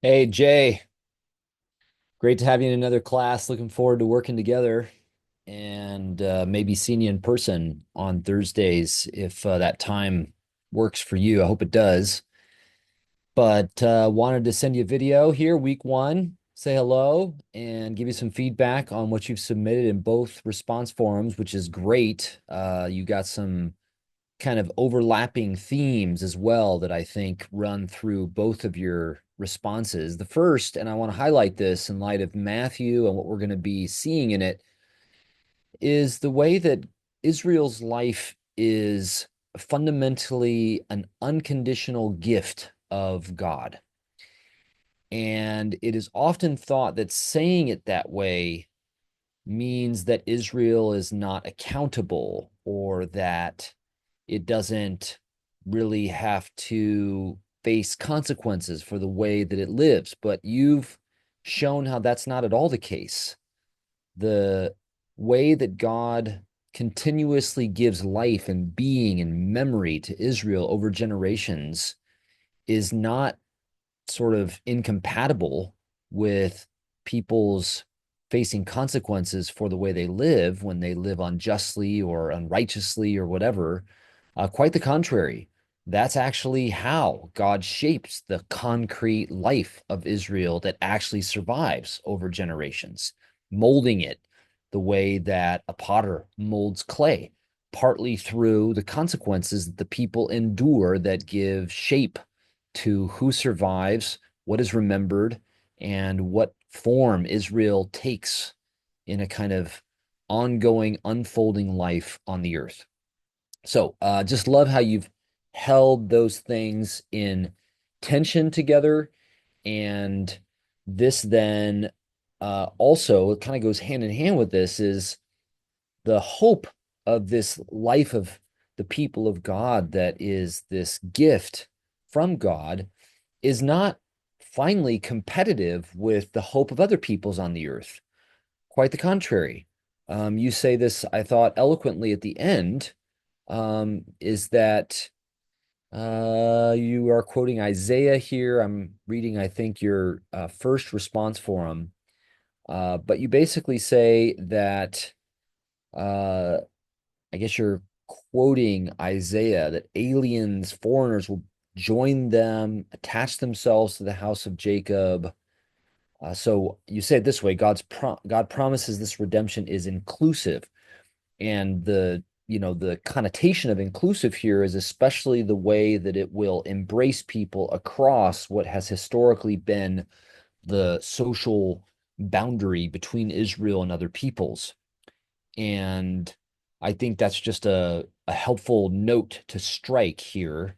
Hey, Jay, great to have you in another class. Looking forward to working together and maybe seeing you in person on Thursdays if that time works for you. I hope it does. But wanted to send you a video here, week one, say hello and give you some feedback on what you've submitted in both response forums, which is great. You got some kind of overlapping themes as well that I think run through both of your responses. The first, and I want to highlight this in light of Matthew and what we're going to be seeing in it, is the way that Israel's life is fundamentally an unconditional gift of God. And it is often thought that saying it that way means that Israel is not accountable or that it doesn't really have to face consequences for the way that it lives. But you've shown how that's not at all the case. The way that God continuously gives life and being and memory to Israel over generations is not sort of incompatible with people's facing consequences for the way they live when they live unjustly or unrighteously or whatever. Quite the contrary. That's actually how God shapes the concrete life of Israel that actually survives over generations, molding it the way that a potter molds clay, partly through the consequences that the people endure that give shape to who survives, what is remembered, and what form Israel takes in a kind of ongoing, unfolding life on the earth. So just love how you've held those things in tension together. And this then also it kind of goes hand in hand with this is the hope of this life of the people of God that is this gift from God is not finally competitive with the hope of other peoples on the earth. Quite the contrary. You say this, I thought, eloquently at the end, is that you are quoting Isaiah here. I'm reading, I think, your first response forum. But you basically say that uh, I guess you're quoting Isaiah that aliens, foreigners will join them, attach themselves to the house of Jacob. So you say it this way: God promises this redemption is inclusive, and the connotation of inclusive here is especially the way that it will embrace people across what has historically been the social boundary between Israel and other peoples. And I think that's just a helpful note to strike here,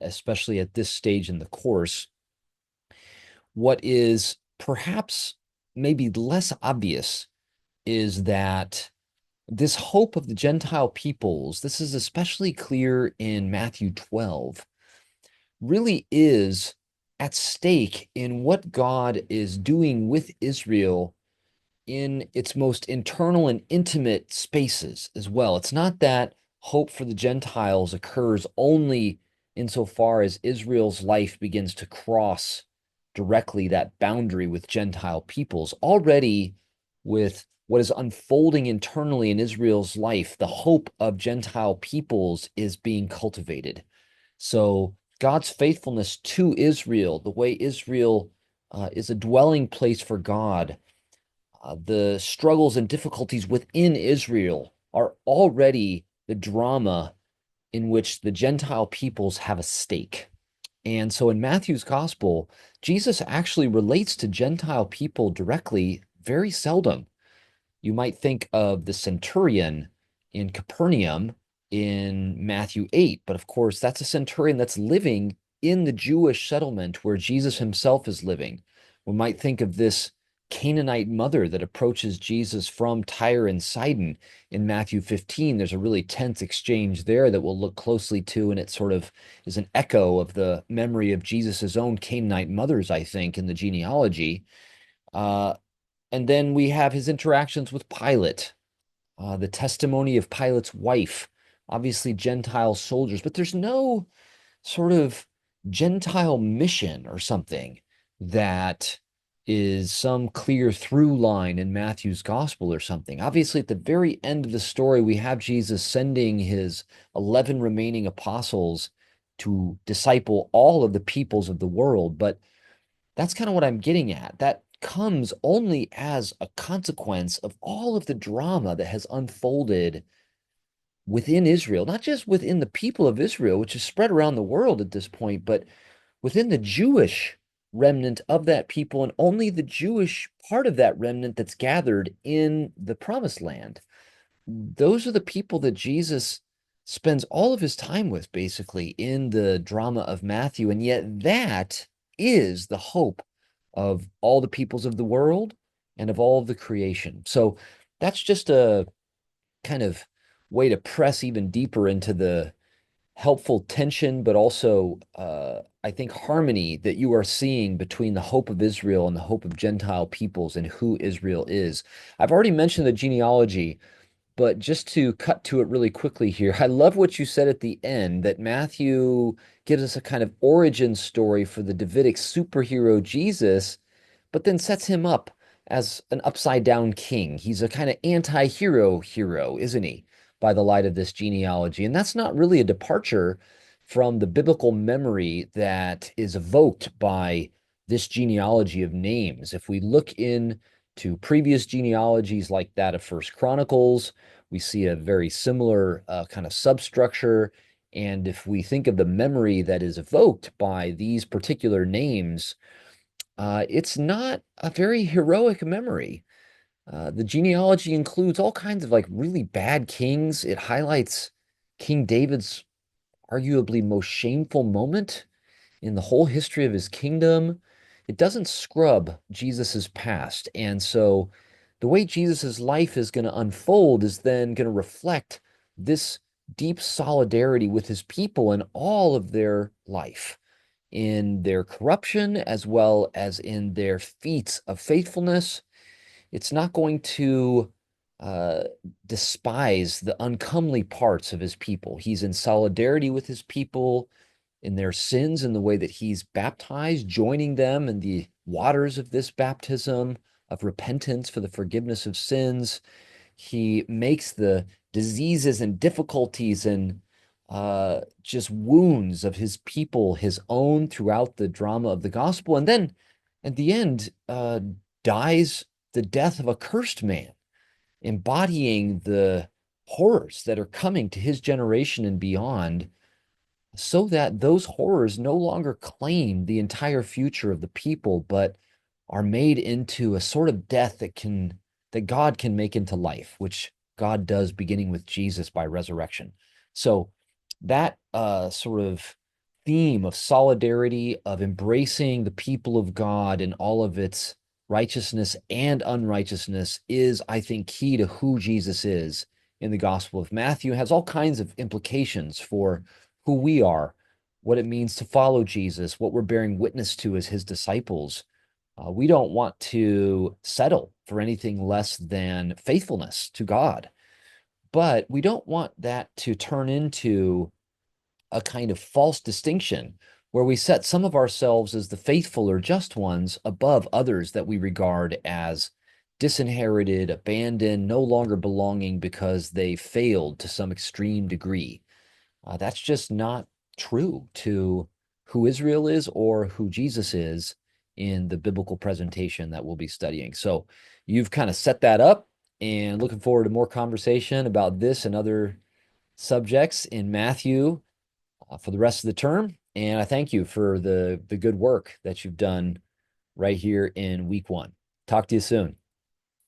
especially at this stage in the course. What is perhaps maybe less obvious is that this hope of the Gentile peoples, this is especially clear in Matthew 12, really is at stake in what God is doing with Israel in its most internal and intimate spaces as well. It's not that hope for the Gentiles occurs only insofar as Israel's life begins to cross directly that boundary with Gentile peoples. Already, with what is unfolding internally in Israel's life, the hope of Gentile peoples is being cultivated. So, God's faithfulness to Israel, the way Israel is a dwelling place for God, the struggles and difficulties within Israel are already the drama in which the Gentile peoples have a stake. And so in Matthew's gospel, Jesus actually relates to Gentile people directly very seldom. You might think of the centurion in Capernaum in Matthew 8, but of course, that's a centurion that's living in the Jewish settlement where Jesus himself is living. We might think of this Canaanite mother that approaches Jesus from Tyre and Sidon in Matthew 15. There's a really tense exchange there that we'll look closely to, and it sort of is an echo of the memory of Jesus's own Canaanite mothers, I think, in the genealogy. Uh, and then we have his interactions with Pilate, the testimony of Pilate's wife, obviously Gentile soldiers, but there's no sort of Gentile mission or something that is some clear through line in Matthew's gospel or something. Obviously, at the very end of the story, we have Jesus sending his 11 remaining apostles to disciple all of the peoples of the world. But that's kind of what I'm getting at. That comes only as a consequence of all of the drama that has unfolded within Israel, not just within the people of Israel, which is spread around the world at this point, but within the Jewish remnant of that people, and only the Jewish part of that remnant that's gathered in the promised land. Those are the people that Jesus spends all of his time with, basically, in the drama of Matthew. And yet, that is the hope of all the peoples of the world and of all of the creation. So, that's just a kind of way to press even deeper into the helpful tension, but also, I think, harmony that you are seeing between the hope of Israel and the hope of Gentile peoples and who Israel is. I've already mentioned the genealogy, but just to cut to it really quickly here, I love what you said at the end, that Matthew gives us a kind of origin story for the Davidic superhero Jesus, but then sets him up as an upside down king. He's a kind of anti-hero hero, isn't he? By the light of this genealogy. And that's not really a departure from the biblical memory that is evoked by this genealogy of names. If we look into previous genealogies like that of First Chronicles, we see a very similar kind of substructure. And if we think of the memory that is evoked by these particular names, it's not a very heroic memory. The genealogy includes all kinds of like really bad kings. It highlights King David's arguably most shameful moment in the whole history of his kingdom. It doesn't scrub Jesus's past. And so the way Jesus's life is going to unfold is then going to reflect this deep solidarity with his people in all of their life, in their corruption as well as in their feats of faithfulness. It's not going to uh, despise the uncomely parts of his people. He's in solidarity with his people in their sins in the way that he's baptized, joining them in the waters of this baptism of repentance for the forgiveness of sins. He makes the diseases and difficulties and just wounds of his people his own throughout the drama of the gospel. And then at the end, dies the death of a cursed man, embodying the horrors that are coming to his generation and beyond, so that those horrors no longer claim the entire future of the people, but are made into a sort of death that God can make into life, which God does beginning with Jesus by resurrection. So that sort of theme of solidarity, of embracing the people of God and all of its righteousness and unrighteousness is, I think, key to who Jesus is in the Gospel of Matthew. It has all kinds of implications for who we are, what it means to follow Jesus, what we're bearing witness to as his disciples. We don't want to settle for anything less than faithfulness to God, but we don't want that to turn into a kind of false distinction where we set some of ourselves as the faithful or just ones above others that we regard as disinherited, abandoned, no longer belonging because they failed to some extreme degree. That's just not true to who Israel is or who Jesus is in the biblical presentation that we'll be studying. So you've kind of set that up, and looking forward to more conversation about this and other subjects in Matthew for the rest of the term. And I thank you for the good work that you've done right here in week one. Talk to you soon.